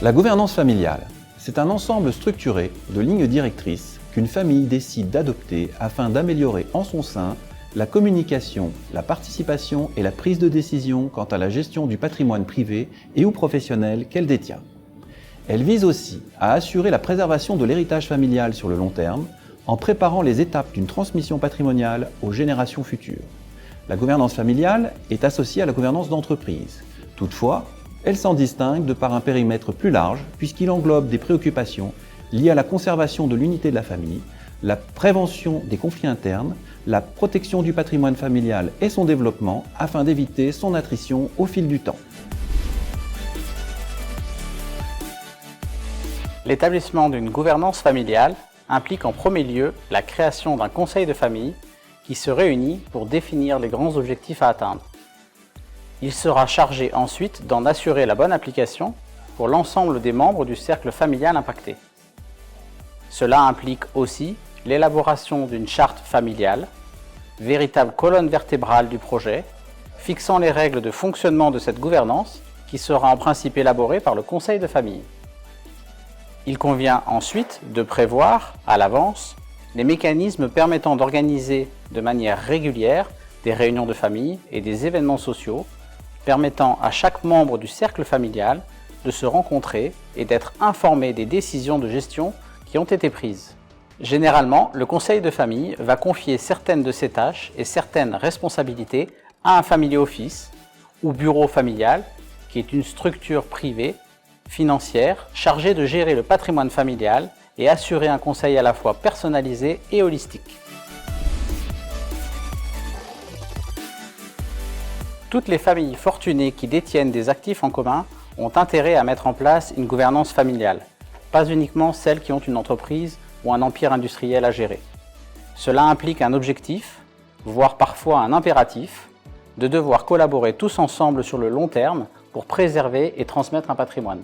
La gouvernance familiale, c'est un ensemble structuré de lignes directrices qu'une famille décide d'adopter afin d'améliorer en son sein la communication, la participation et la prise de décision quant à la gestion du patrimoine privé et ou professionnel qu'elle détient. Elle vise aussi à assurer la préservation de l'héritage familial sur le long terme en préparant les étapes d'une transmission patrimoniale aux générations futures. La gouvernance familiale est associée à la gouvernance d'entreprise. Toutefois, elle s'en distingue de par un périmètre plus large puisqu'il englobe des préoccupations liées à la conservation de l'unité de la famille, la prévention des conflits internes, la protection du patrimoine familial et son développement afin d'éviter son attrition au fil du temps. L'établissement d'une gouvernance familiale implique en premier lieu la création d'un conseil de famille qui se réunit pour définir les grands objectifs à atteindre. Il sera chargé ensuite d'en assurer la bonne application pour l'ensemble des membres du cercle familial impacté. Cela implique aussi l'élaboration d'une charte familiale, véritable colonne vertébrale du projet, fixant les règles de fonctionnement de cette gouvernance qui sera en principe élaborée par le conseil de famille. Il convient ensuite de prévoir, à l'avance, les mécanismes permettant d'organiser de manière régulière des réunions de famille et des événements sociaux permettant à chaque membre du cercle familial de se rencontrer et d'être informé des décisions de gestion qui ont été prises. Généralement, le conseil de famille va confier certaines de ses tâches et certaines responsabilités à un family office ou bureau familial qui est une structure privée, financière, chargée de gérer le patrimoine familial et assurer un conseil à la fois personnalisé et holistique. Toutes les familles fortunées qui détiennent des actifs en commun ont intérêt à mettre en place une gouvernance familiale, pas uniquement celles qui ont une entreprise ou un empire industriel à gérer. Cela implique un objectif, voire parfois un impératif, de devoir collaborer tous ensemble sur le long terme pour préserver et transmettre un patrimoine.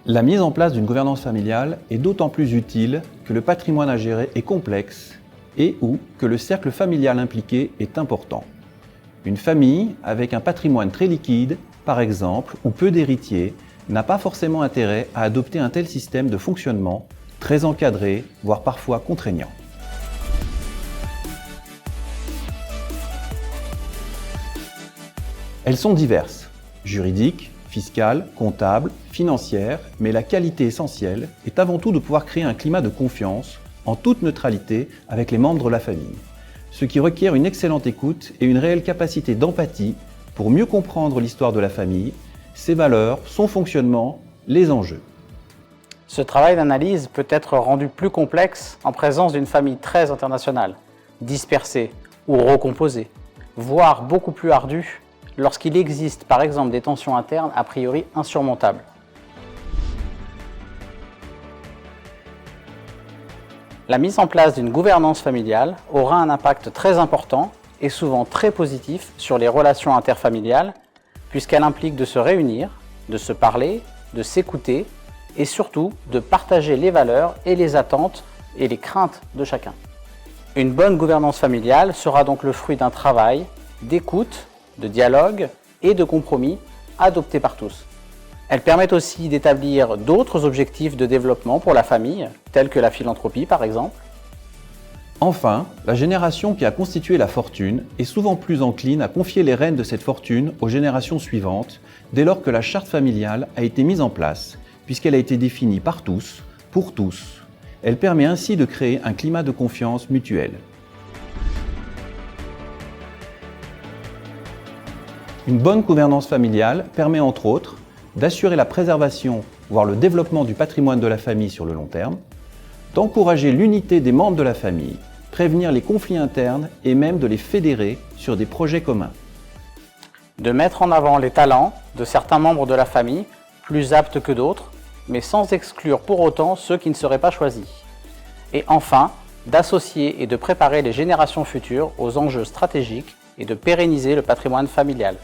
La mise en place d'une gouvernance familiale est d'autant plus utile que le patrimoine à gérer est complexe et ou que le cercle familial impliqué est important. Une famille avec un patrimoine très liquide, par exemple, ou peu d'héritiers, n'a pas forcément intérêt à adopter un tel système de fonctionnement très encadré, voire parfois contraignant. Elles sont diverses, juridiques, fiscales, comptables, financières, mais la qualité essentielle est avant tout de pouvoir créer un climat de confiance en toute neutralité avec les membres de la famille, ce qui requiert une excellente écoute et une réelle capacité d'empathie pour mieux comprendre l'histoire de la famille, ses valeurs, son fonctionnement, les enjeux. Ce travail d'analyse peut être rendu plus complexe en présence d'une famille très internationale, dispersée ou recomposée, voire beaucoup plus ardue lorsqu'il existe par exemple des tensions internes a priori insurmontables. La mise en place d'une gouvernance familiale aura un impact très important et souvent très positif sur les relations interfamiliales puisqu'elle implique de se réunir, de se parler, de s'écouter et surtout de partager les valeurs et les attentes et les craintes de chacun. Une bonne gouvernance familiale sera donc le fruit d'un travail d'écoute, de dialogue et de compromis adopté par tous. Elle permet aussi d'établir d'autres objectifs de développement pour la famille, tels que la philanthropie par exemple. Enfin, la génération qui a constitué la fortune est souvent plus encline à confier les rênes de cette fortune aux générations suivantes dès lors que la charte familiale a été mise en place, puisqu'elle a été définie par tous, pour tous. Elle permet ainsi de créer un climat de confiance mutuelle. Une bonne gouvernance familiale permet entre autres d'assurer la préservation, voire le développement du patrimoine de la famille sur le long terme, d'encourager l'unité des membres de la famille, prévenir les conflits internes et même de les fédérer sur des projets communs. De mettre en avant les talents de certains membres de la famille, plus aptes que d'autres, mais sans exclure pour autant ceux qui ne seraient pas choisis. Et enfin, d'associer et de préparer les générations futures aux enjeux stratégiques et de pérenniser le patrimoine familial.